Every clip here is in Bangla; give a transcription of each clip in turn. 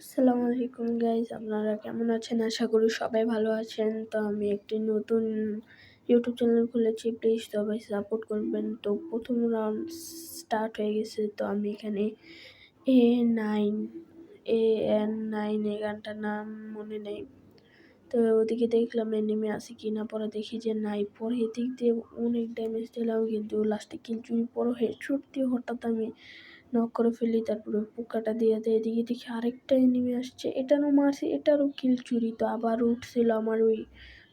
আসসালামু আলাইকুম গাইস, আপনারা কেমন আছেন? আশা করি সবাই ভালো আছেন। তো আমি একটি নতুন ইউটিউব চ্যানেল খুলেছি, প্লিজ সবাই সাপোর্ট করবেন। তো প্রথম রাউন্ড স্টার্ট হয়ে গেছে। তো আমি এখানে A9 AN9 এই গানটার নাম মনে নেই। তো ওদিকে দেখলাম এনিমি আছে কিনা, পরে দেখি যে নাই। পরে এদিক দিয়ে অনেক ড্যামেজ দিলাম, কিন্তু লাস্টে কিল চুরি পরে হেডশট দিয়ে হঠাৎ আমি নক করে ফেলি। তারপরে পোকাটা দিয়ে দেয়, এদিকে দেখি আরেকটা এনিমি আসছে, এটারও মারছি, এটারও কিল চুরি। তো আবার উঠছিল আমার ওই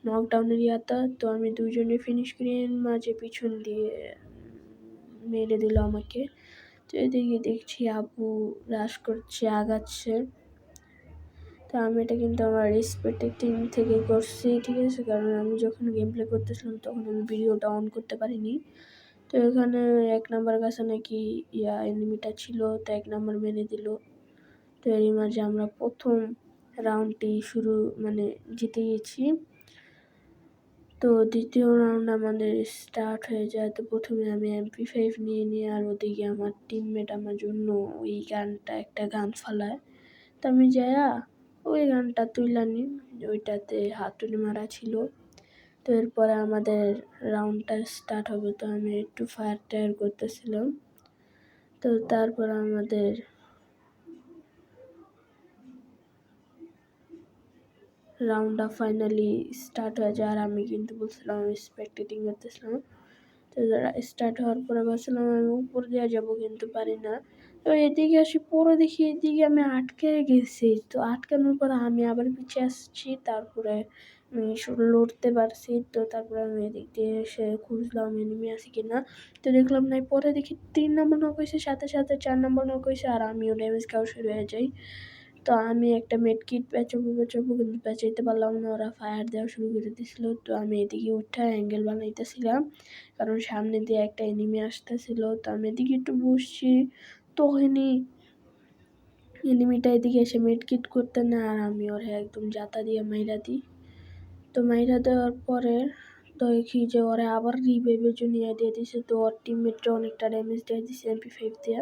নকডাউনের ইয়াটা। তো আমি দুজনে ফিনিশ করি, এর মাঝে পিছন দিয়ে মেরে দিল আমাকে। তো এদিকে দেখছি আপু রাশ করছে, আগাচ্ছে। তো আমি এটা কিন্তু আমার রেসপেক্টেড টিম থেকে করছি, ঠিক আছে? কারণ আমি যখন গেম প্লে করতেছিলাম তখন আমি ভিডিওটা অন করতে পারিনি। তো এখানে 1 নাম্বার কাছে নাকি এনিমিটা ছিল, তো 1 নাম্বার মেরে দিল। তো এরই মাঝে আমরা প্রথম রাউন্ডটি জিতে গেছি। তো দ্বিতীয় রাউন্ড আমাদের স্টার্ট হয়ে যায়। তো প্রথমে আমি MP5 নিয়ে আর ওদিকে আমার টিমমেট আমার জন্য ওই একটা গান ফালায়। তো আমি যাইয়া ওই গানটা তুইলা নিই, ওইটাতে হাতুড়ি মারা ছিল। তো এরপরে আমাদের রাউন্ডটা স্টার্ট হবে। তো আমি একটু ফায়ার টায়ার করতেছিলাম। তো তারপর আমাদের রাউন্ডটা ফাইনালি স্টার্ট হয়ে যায়। আর আমি কিন্তু বলছিলাম আমি স্পেকটেটিং করতেছিলাম। তো স্টার্ট হওয়ার পরে ভাবছিলাম আমি উপর দিয়ে যাবো, কিন্তু পারি না। তো এদিকে আসি, পরে দেখি এদিকে আমি আটকে গেছি। তো আটকানোর পরে আমি আবার পিছিয়ে আসছি, তারপরে আমি লড়তে পারছি। তো তারপরে আমি এদিক দিয়ে এসে খুঁজলাম এনিমি আছে কিনা। তো দেখলাম নাই। পরে দেখি 3 নম্বর নক হয়েছে, সাথে সাথে 4 নম্বর নক হয়েছে, আর আমিও ড্যামেজ খাওয়া শুরু হয়ে যাই। তো আমি একটা মেডকিট পেঁচাবো কিন্তু পেঁচাইতে পারলাম না, ওরা ফায়ার দেওয়া শুরু করে দিয়েছিল। তো আমি এদিকে উঠে অ্যাঙ্গেল বানাইতেছিলাম, কারণ সামনে দিয়ে একটা এনিমি আসতেছিল। তো আমি এদিকে একটু বসছি, তখনই এনিমিটা এদিকে এসে মেডকিট করতে না, আর আমি ওরা একদম জাতা দিয়ে মাইরা দিই। তো মাইরা দেওয়ার পরে তো দেখি যে ওরা আবার রিভাইভের জন্য দিয়ে দিছে। তো ওর টিমমেটরা অনেকটা ড্যামেজ দিয়ে দিছে MP5 দিয়ে।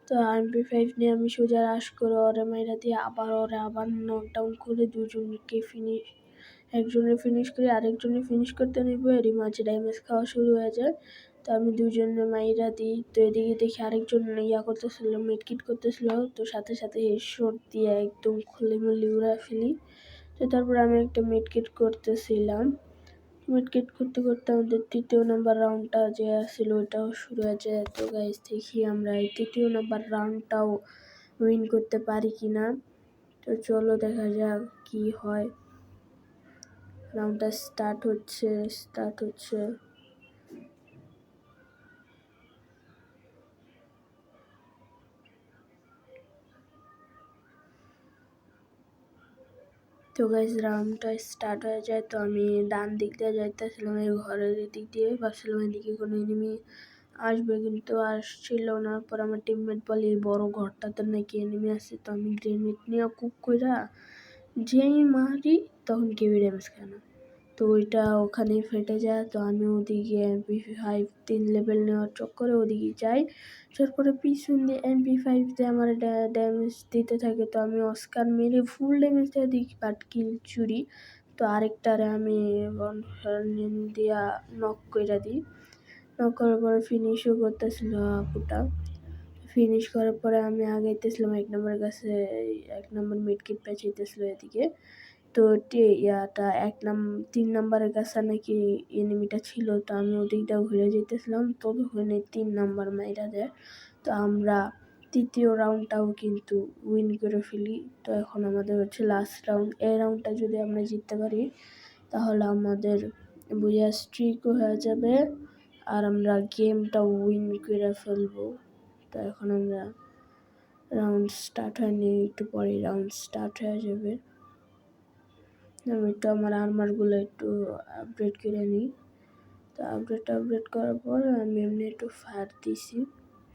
তো MP5 নিয়ে আমি সোজা রাশ করে ওরা মাইরা দিয়ে আবার নকডাউন করে দুজনকে একজনের ফিনিশ করে আরেকজনের ফিনিশ করতে নিব, এরই মাঝে ড্যামেজ খাওয়া শুরু হয়ে যায়। তো আমি দুজনে মাইরা দিই। তো এদিকে দেখি আরেকজন করতেছিল, মেডকিট করতেছিল। তো সাথে সাথে হেডশট দিয়ে একদম খুলে উড়া ফেলি। তো তারপর আমি একটা মেডকিট করতেছিলাম। মিডকিট করতে করতে আমাদের 3য় নাম্বার রাউন্ডটা যে ছিল ওটাও শুরু হয়ে যায়। তো গাইস দেখি আমরা এই 3য় নাম্বার রাউন্ডটাও উইন করতে পারি কিনা। তো চলো দেখা যাক কি হয়। রাউন্ডটা স্টার্ট হচ্ছে। তো গাইস রাউন্ডটা স্টার্ট হয়ে যায়। তো আমি ডান দিক দিয়ে যাইতেছিলাম, এই ঘরের দিক দিয়ে, ভাবছিলাম এদিকে কোনো এনিমি আসবে, কিন্তু আসছিল না। পর আমার টিমমেট বলে এই বড় ঘরটাতে নাকি এনিমি আছে। তো আমি গ্রেনেড নিয়ে কুক কইরা যেই মারি তখন কেউই ড্যামেজ খায় না। তো ওইটা ওখানেই ফেটে যায়। তো আমি ওদিকে MP5 3 লেভেল নেওয়ার চক্করে ওদিকে যাই। তারপরে পিছন দিয়ে MP5 দিয়ে আমার ড্যামেজ দিতে থাকে। তো আমি অস্কার মেরে ফুল ড্যামেজ দিয়ে দিই, বাট কিল চুরি। তো আরেকটারে আমি দিয়া নক কইরা দিই। নক করার পরে ফিনিশও করতেছিল আপুটা। ফিনিশ করার পরে আমি আগাইতেছিলাম 1 নম্বরের কাছে, 1 নম্বর মিডকিট পেঁচাইতেছিল এদিকে। তো 3 নাম্বারের কাছে নাকি এনিমিটা ছিল। তো আমি ওদিকটা ঘুরে যেতেছিলাম, ততক্ষণে 3 নাম্বার মাইরা দেয়। তো আমরা 3য় রাউন্ডটাও কিন্তু উইন করে ফেলি। তো এখন আমাদের হচ্ছে লাস্ট রাউন্ড। এই রাউন্ডটা যদি আমরা জিততে পারি তাহলে আমাদের বুয়া স্ট্রিকও হয়ে যাবে, আর আমরা গেমটা উইন করে ফেলবো। তো এখন আমরা রাউন্ড স্টার্ট হয়নি, একটু পরে রাউন্ড স্টার্ট হয়ে যাবে। আমি একটু আমার আর্মারগুলো একটু আপগ্রেড করে নিই। তো আপগ্রেড করার পর আমি এমনি একটু ফায়ার দিছি।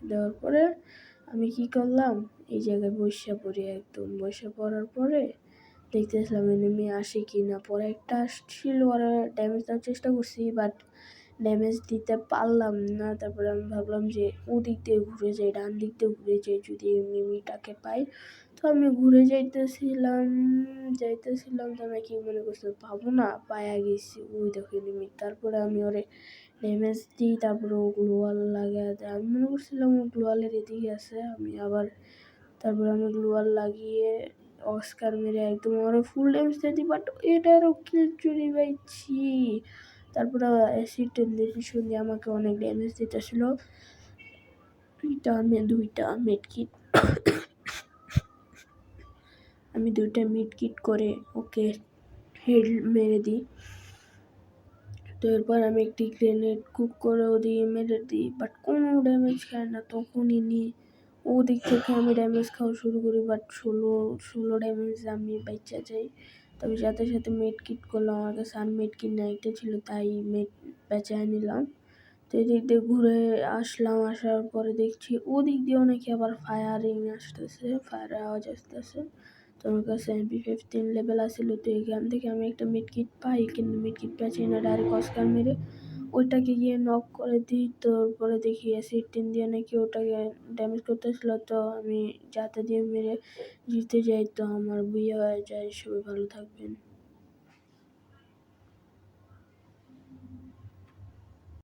দেওয়ার পরে আমি কি করলাম, এই জায়গায় বসে পড়ি। একদম বসে পড়ার পরে দেখতেছিলাম এনিমি আসে কি না। পরে একটা আসছিল, ওরা ড্যামেজ দেওয়ার চেষ্টা করছি, বাট ড্যামেজ দিতে পারলাম না। তারপরে আমি ভাবলাম যে ওদিক দিয়ে ঘুরে যাই, ডান দিক দিয়ে ঘুরে যাই, যদি মিমিটাকে পাই। তো আমি ঘুরে যাইতেছিলাম তো আমি কি মনে করছিলাম পাবো না, পায়া গেছি, ওই দেখো এনিমি। তারপরে আমি ওরে ড্যামেজ দিই, তারপরে ও গ্লোয়াল লাগায় দেয়। আমি মনে করছিলাম ও গ্লোয়ালের এদিকে আছে। তারপরে আমি গ্লোয়াল লাগিয়ে অস্কার মেরে একদম ওরে ফুল ড্যামেজ দিয়ে দিই, বাট এটারও কিল চুরি পাইছি। তারপরে অ্যাসিড দিয়ে পিছন দিয়ে আমাকে অনেক ড্যামেজ দিতেছিল। আমি দুইটা মিড কিট করে ওকে হেড মেরে দিই। তো এরপর আমি একটি গ্রেনেড কুক করে ওদিকে মেরে দিই, বাট কোনো ড্যামেজ খায় না। তখনই ওদিক থেকে আমি ড্যামেজ খাওয়া শুরু করি, বাট ষোলো ড্যামেজ আমি বাচ্চা যাই। তবে সাথে সাথে মেড কিট করলাম, আমার কাছে আর মেড কিট নাইটে ছিল, তাই মেড বেচায় নিলাম। তো এদিক দিয়ে ঘুরে আসলাম, আসার পরে দেখছি ওদিক দিয়েও নাকি আবার ফায়ার আওয়াজ আসতেছে। তো আমার কাছে MP15 লেভেল আসছিল, তো এখান থেকে আমি একটা মিডকিট পাই, কিন্তু মিডকিট পাচ্ছি না, ডাইরেক্ট অস্কার মেরে ওইটাকে গিয়ে নক করে দিই। তারপরে দেখি অ্যাসিড দিয়ে নাকি ওটাকে ড্যামেজ করতেছিল, তো আমি যাতে দিয়ে মেরে জিতে যাই, তো আমার বিয়ে হয়ে যায়। সবাই ভালো থাকবেন।